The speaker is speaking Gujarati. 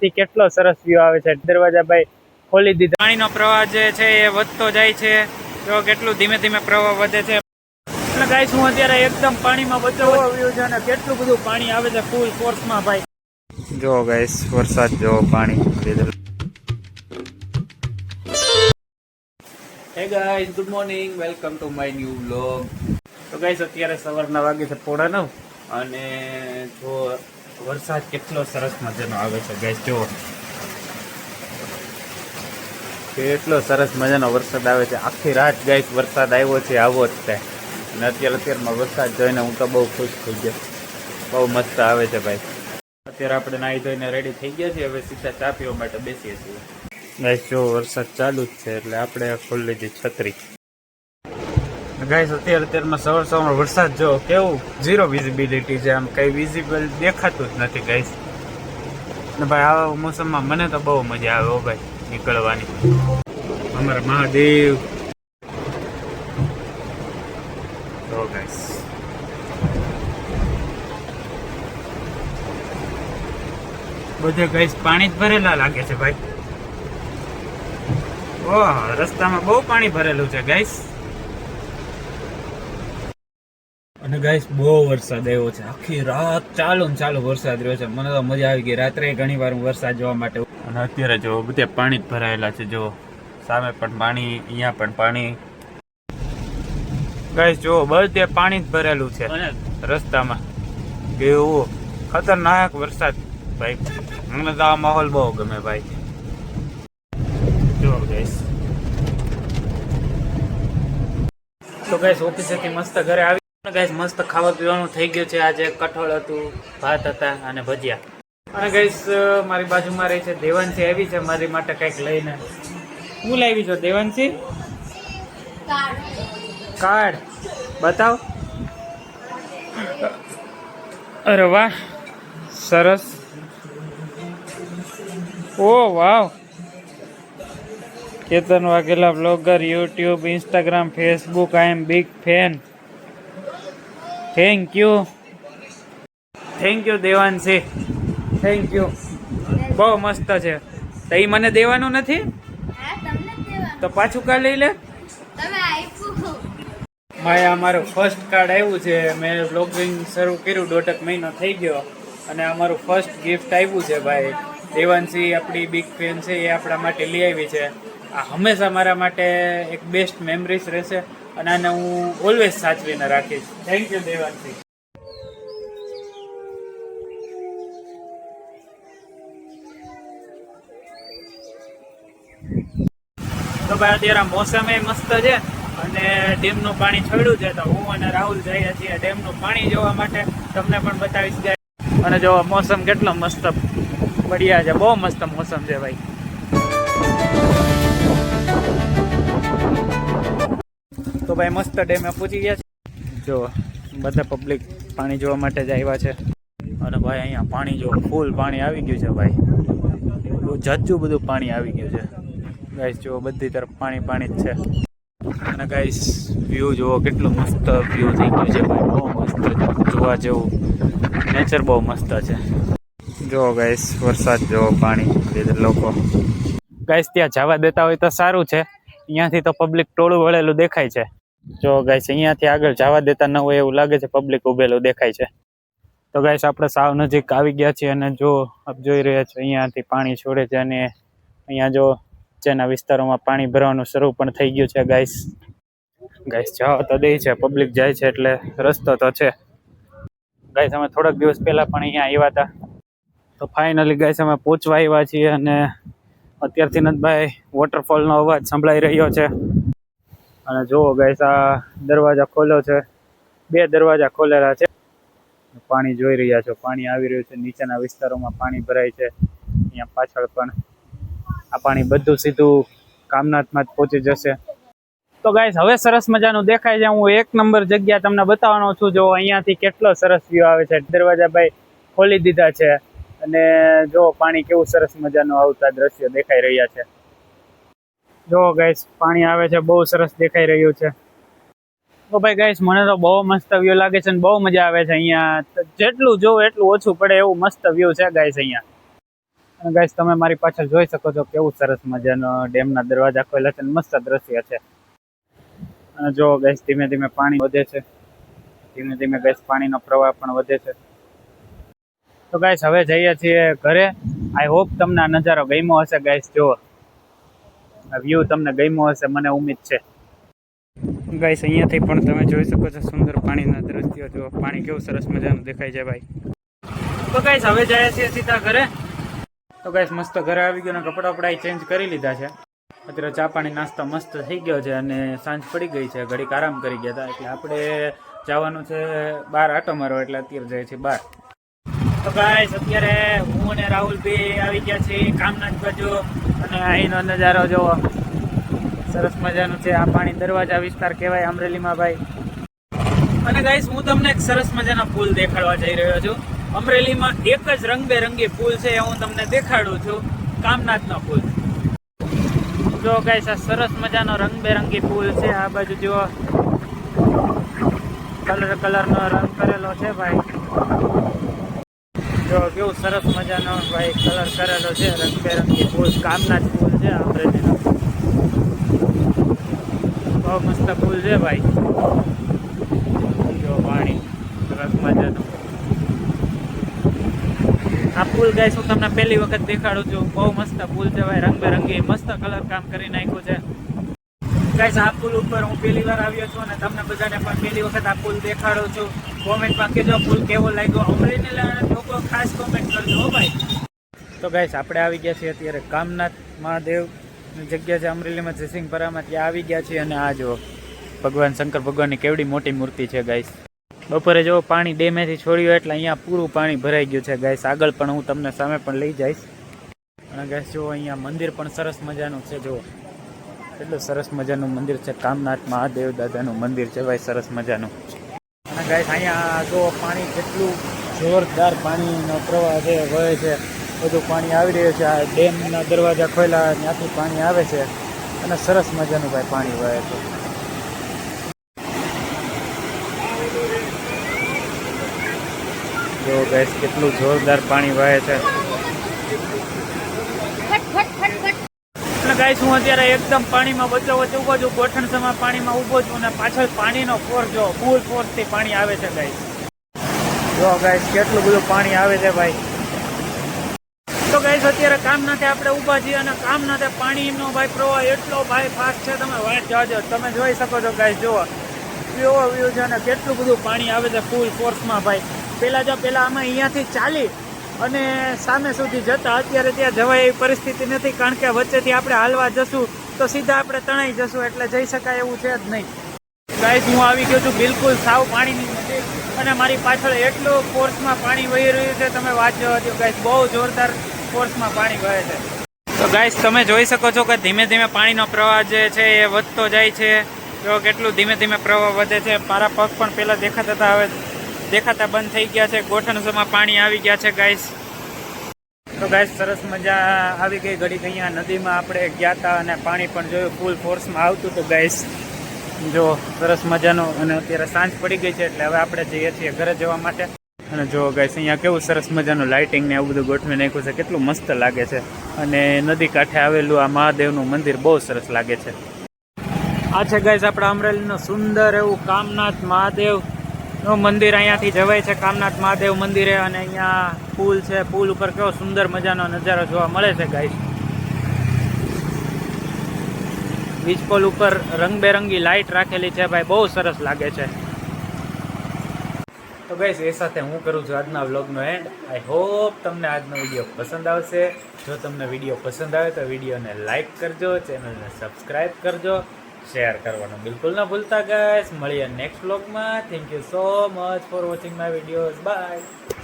અહીંયાથી કેટલો સરસ વ્યૂ આવે છે. દરવાજા ભાઈ ખોલી દીધા. પાણીનો પ્રવાહ જે છે એ વધતો જાય છે. જો કેટલું ધીમે ધીમે પ્રવાહ વધે છે. એટલે ગાઈસ હું અત્યારે એકદમ પાણીમાં બચો વ્યૂ છે અને કેટલું બધું પાણી આવે છે ફૂલ ફોર્સમાં ભાઈ. જો ગાઈસ વરસાદ જો પાણી. હે guys good morning, welcome to my new vlog. તો ગાઈસ અત્યારે સવારના વાગે છે 9:30 અને જો વરસાદ કેટલો સરસ મજાનો આવે છે ગાઈસ. જો કેટલો સરસ મજાનો વરસાદ આવે છે. આખી રાત ગાઈસ વરસાદ આવ્યો છે આવો જ છે અને અત્યારમાં વરસાદ જોઈને હું તો બહુ ખુશ થઈ ગયો. બહુ મસ્ત આવે છે ભાઈ. અત્યારે આપણે નાહી ધોઈને રેડી થઈ ગયા છીએ. હવે સીધા ચા પીવા માટે બેસીએ છીએ ગાઈસ. જો વરસાદ ચાલુ જ છે એટલે આપણે ખોલી લીધી છત્રી ગાઈસ. અત્યારમાં સવારમાં વરસાદ જો કેવું ઝીરો વિઝિબિલિટી છે. આમ કઈ વિઝિબલ દેખાતું જ નથી ગાઈસ. ને ભાઈ આવા મોસમમાં મને તો બહુ મજા આવે હો ભાઈ નીકળવાની. અમારા મહાદેવ તો ગાઈસ બધે ગાઈસ પાણી જ ભરેલા લાગે છે ભાઈ. ઓહ રસ્તામાં બહુ પાણી ભરેલું છે ગાઈસ. અને ગાઈસ બહુ વરસાદ આવ્યો છે. આખી રાત ચાલુ ને ચાલુ વરસાદ રહ્યો છે. મને તો મજા આવી ગઈ. રાત્રે ઘણી વાર હું વરસાદ જોવા માટે. અને અત્યારે જો બધે પાણી જ ભરાયેલા છે. જો સામે પણ પાણી, અહીંયા પણ પાણી ગાઈસ. જો બધે પાણી જ ભરેલું છે રસ્તામાં. કેવું ખતરનાક વરસાદ ભાઈ. મને તો આ માહોલ બહુ ગમે ભાઈ. જો ગાઈસ તો ગાઈસ ઓફિસેથી મસ્ત ઘરે આવી ગાઈસ. મસ્ત ખાવા પીવાનું થઈ ગયું છે. આજે કઠોળ હતું, ભાત હતા અને ભજીયા. અને ગાઈસ મારી બાજુમાં રહી છે દેવાંશી, આવી છે મારી માટે કંઈક લઈને. હું લાવી છો દેવાંશી? કાર્ડ બતાવ. અરે વાહ સરસ. Oh wow. Ketan Vaghela blogger, YouTube, Instagram, Facebook. I am big fan. Thank you Devanshi, thank you. બહુ મસ્ત છે. તો એ મને દેવાનું નથી તો પાછું કા લઈ લે ભાઈ. અમારું ફર્સ્ટ કાર્ડ આવ્યું છે. મેં બ્લોગિંગ શરૂ કર્યું 1.5 મહિનો થઈ ગયો અને અમારું ફર્સ્ટ ગિફ્ટ આવ્યું છે ભાઈ. દેવાંશી આપણી બિગ ફેન છે, એ આપણા માટે લઈ આવી છે. આ હંમેશા મારા માટે એક બેસ્ટ મેમરીઝ રહેશે અને આને હું ઓલવેઝ સાચવીને રાખીશ. Thank you Devanshi. તો ભાઈ અત્યારે મોસમ એ મસ્ત છે અને ડેમનું પાણી છોડ્યું છે. તો હું અને રાહુલ જઈએ છીએ ડેમનું પાણી જોવા માટે. તમને પણ બતાવીશ જાય. અને જો મોસમ કેટલો મસ્ત બઢિયા છે. બહુ મસ્ત મોસમ છે ભાઈ. તો ભાઈ મસ્ત ડેમે પહોંચી ગયા છે. જો બધા પબ્લિક પાણી જોવા માટે જ આવ્યા છે. અને ભાઈ અહીંયા પાણી જો ફૂલ પાણી આવી ગયું છે ભાઈ. બહુ જાજુ બધું પાણી આવી ગયું છે ગાઈસ. જો બધી તરફ પાણી પાણી જ છે. અને ગાઈસ વ્યૂ જુઓ કેટલું મસ્ત વ્યૂ થઈ ગયું છે ભાઈ. બહુ મસ્ત જોવા જેવું નેચર બહુ મસ્ત છે. જો ગાઈસ વરસાદ જો પાણી લીધે લોકો ગાઈસ ત્યાં જવા દેતા હોય તો સારું છે. અહીંયાથી તો પબ્લિક ટોળું વળેલું દેખાય છે. જો ગાઈસ અહીંયાથી આગળ જવા દેતા ન હોય એવું લાગે છે. પબ્લિક ઉભેલું દેખાય છે. તો ગાઈસ આપણે સાવ નજીક આવી ગયા છીએ અને જો આપ જોઈ રહ્યા છો અહીંયાથી પાણી છોડે છે અને અહીંયા જો જેના વિસ્તારોમાં પાણી ભરવાનું શરૂ પણ થઈ ગયું છે ગાઈસ. જવા તો દે છે, પબ્લિક જાય છે એટલે રસ્તો તો છે ગાઈસ. અમે થોડાક દિવસ પહેલા પણ અહીંયા આવ્યા હતા. તો ફાઇનલી ગાઈસ અમે પહોંચવા આવ્યા છીએ અને અત્યારથી જ ભાઈ વોટરફોલનો અવાજ સંભળાઈ રહ્યો છે. અને જુઓ ગાઈસ આ દરવાજા ખોલ્યો છે. 2 દરવાજા ખોલેલા છે. પાણી જોઈ રહ્યા છો. પાણી આવી રહ્યું છે. નીચેના વિસ્તારોમાં પાણી ભરાય છે. અહીંયા પાછળ પણ આ પાણી બધું સીધું કામનાથમાં જ પહોંચી જશે. તો ગાઈસ હવે સરસ મજાનું દેખાય છે. હું 1 નંબર જગ્યા તમને બતાવવાનો છું. જો અહીંયાથી કેટલો સરસ વ્યૂ આવે છે. દરવાજા ભાઈ ખોલી દીધા છે અને જો પાણી કેવું સરસ મજાનું આવતા દ્રશ્ય દેખાઈ રહ્યા છે. જો ગાઈસ પાણી આવે છે. બહુ સરસ દેખાઈ રહ્યું છે. તો ભાઈ ગાઈસ મને તો બહુ મસ્ત વ્યૂ લાગે છે અને બહુ મજા આવે છે. અહીંયા જેટલું જોવું એટલું ઓછું પડે એવું મસ્ત વ્યૂ છે ગાઈસ અહીંયા. અને ગાઈસ તમે મારી પાછળ જોઈ શકો છો કેવું સરસ મજાનો ડેમના દરવાજા ખોલેલા છે અને મસ્ત દ્રશ્ય છે. અને જો ગાઈસ ધીમે ધીમે પાણી વધે છે, ધીમે ધીમે ગાઈસ પાણીનો પ્રવાહ પણ વધે છે. તો ગાઈસ હવે જઈએ છીએ ઘરે. આઈ હોપ તમને આ નજારો ગમ્યો હશે ગાઈસ. જો આ વ્યૂ તમને ગમ્યો હશે મને ઉમ્મીદ છે. ગાઈસ અહીંયાથી પણ તમે જોઈ શકો છો સુંદર પાણીના દ્રશ્યો. જો પાણી કેવું સરસ મજાનું દેખાય છે ભાઈ. તો ગાઈસ હવે જઈએ છીએ સીધા ઘરે. તો ગાઈસ મસ્ત ઘરે આવી ગયો ને કપડા બપડા ચેન્જ કરી લીધા છે. અત્યારે ચા પાણી નાસ્તો મસ્ત થઈ ગયો છે અને સાંજ પડી ગઈ છે. ઘડીક આરામ કરી ગયા હતા એટલે આપણે જવાનું છે બહાર આટો મારવા, એટલે અત્યારે જાય છે બહાર. તો ગાઈસ અત્યારે હું અને રાહુલભાઈ આવી ગયા છીએ કામનાથ બાજુ અને અહીંનો નજારો જોવો સરસ મજાનું છે. આ પાણી દરવાજા વિસ્તાર કહેવાય અમરેલીમાં ભાઈ. અને ગાઈસ હું તમને એક સરસ મજાના પુલ દેખાડવા જઈ રહ્યો છું. અમરેલીમાં એક જ રંગબેરંગી પુલ છે એ હું તમને દેખાડું છું, કામનાથનો પુલ. જો ગાઈસ આ સરસ મજાનો રંગબેરંગી પુલ છે. આ બાજુ જો કલરનો રંગ કરેલો છે ભાઈ. જો કેવું સરસ મજાનો ભાઈ કલર કરેલો છે. રંગબેરંગી પુલ, કામનાથ પુલ છે અમરેલીનો. બહુ મસ્ત પુલ છે ભાઈ. જો પાણી સરસ મજાનું. આ પુલ ગાઈસ હું તમને પહેલી વખત દેખાડું છું. બહુ મસ્ત પુલ છે ભાઈ, રંગબેરંગી મસ્ત કલર કામ કરી નાખ્યું છે ગાઈસ. આ પુલ ઉપર હું પહેલી વાર આવ્યો છું અને તમને બધાને પણ પહેલી વખત આ પુલ દેખાડું છું. કોમેન્ટમાં કહેજો પુલ કેવો લાગ્યો. અમરેલીના લોકો ખાસ કોમેન્ટ કરજો હો ભાઈ. તો ગાઈસ આપણે આવી ગયા છીએ અત્યારે કામનાથ મહાદેવની જગ્યા છે અમરેલીમાં જયસિંહપરામાં, ત્યાં આવી ગયા છીએ. અને આ જો ભગવાન શંકર ભગવાનની કેવડી મોટી મૂર્તિ છે ગાઈસ. બપોરે જો પાણી ડેમેથી છોડ્યું એટલે અહીંયા પૂરું પાણી ભરાઈ ગયું છે ગાઈસ. આગળ પણ હું તમને સામે પણ લઈ જઈશ. અને ગાઈસ જો અહીંયા મંદિર પણ સરસ મજાનું છે. જો કેટલું સરસ મજાનું મંદિર છે. કામનાથ મહાદેવ દાદાનું મંદિર છે ભાઈ, સરસ મજાનું. અને ગાઈસ અહીંયા જો પાણી કેટલું જોરદાર પાણીનો પ્રવાહ છે, વહે છે. બધું પાણી આવી રહ્યું છે. આ ડેમના દરવાજા ખોલ્યા ત્યાંથી પાણી આવે છે અને સરસ મજાનું ભાઈ પાણી વહે છે. જો ગાઈસ કેટલું જોરદાર પાણી વહે છે. અને ગાઈસ હું અત્યારે એકદમ પાણીમાં વચ્ચો વચ્ચે ઊભો છું, ગોઠણસમાં પાણીમાં ઊભો છું અને પાછળ પાણીનો ફોર્સ જો ફૂલ ફોર્સથી પાણી આવે છે ગાઈસ. જો ગાઈસ કેટલું બધું પાણી આવે છે ભાઈ. તો ગાઈસ અત્યારે કામનાથે આપણે ઊભા છીએ અને કામનાથે પાણીનો ભાઈ પ્રવાહ એટલો ભાઈ ફાસ્ટ છે તમે વાત જાજો. તમે જોઈ શકો છો ગાઈસ. જુઓ કેવો વ્યૂ છે અને કેટલું બધું પાણી આવે છે ફૂલ ફોર્સમાં ભાઈ. પહેલાં અમે અહીંયાથી ચાલી અને સામે સુધી જતા, અત્યારે ત્યાં જવાય એવી પરિસ્થિતિ નથી, કારણ કે વચ્ચેથી આપણે હાલવા જશું તો સીધા આપણે તણાઈ જશું, એટલે જઈ શકાય એવું છે જ નહીં. ગાઈસ હું આવી ગયો છું બિલકુલ સાવ પાણીની નજીક અને મારી પાછળ એટલું ફોર્સમાં પાણી વહી રહ્યું છે તમે વાત જવા દો ગાઈસ. બહુ જોરદાર ફોર્સમાં પાણી વહે છે. તો ગાઈસ તમે જોઈ શકો છો કે ધીમે ધીમે પાણીનો પ્રવાહ જે છે એ વધતો જાય છે. જો કેટલું ધીમે ધીમે પ્રવાહ વધે છે. મારા પગ પણ પહેલાં દેખાતા હતા, હવે દેખાતા બંધ થઈ ગયા છે. ગોઠણસમાં પાણી આવી ગયા છે ગાઈસ. તો ગાઈસ સરસ મજા આવી ગઈ. ઘડીક અહીંયા નદીમાં આપણે ગયા હતા અને પાણી પણ જોયું ફૂલ ફોર્સમાં આવતું હતું ગાઈસ. જો સરસ મજાનું. અને અત્યારે સાંજ પડી ગઈ છે એટલે હવે આપણે જઈએ છીએ ઘરે જવા માટે. અને જો ગાઈસ અહીંયા કેવું સરસ મજાનું લાઇટિંગ ને એવું બધું ગોઠવી નાખ્યું છે, કેટલું મસ્ત લાગે છે. અને નદી કાંઠે આવેલું આ મહાદેવનું મંદિર બહુ સરસ લાગે છે. આ છે ગાઈસ આપણા અમરેલીનું સુંદર એવું કામનાથ મહાદેવનું મંદિર. અહીંયાથી જવાય છે કામનાથ મહાદેવ મંદિરે. અને અહીંયા પુલ છે, પુલ ઉપર કેવો સુંદર મજાનો નજારો જોવા મળે છે ગાઈસ. બીચ પુલ ઉપર રંગબેરંગી લાઇટ રાખેલી છે ભાઈ, બહુ સરસ લાગે છે. તો ગાઈસ એ સાથે હું કરું છું આજના વ્લોગનો એન્ડ. આઈ હોપ તમને આજનો વિડીયો પસંદ આવશે. જો તમને વિડીયો પસંદ આવે તો વિડીયોને લાઇક કરજો, ચેનલને સબસ્ક્રાઈબ કરજો, શેર કરવાનું બિલકુલ ના ભૂલતા ગાઈસ. મળીએ નેક્સ્ટ વ્લોગમાં. Thank you so much for watching my videos. By.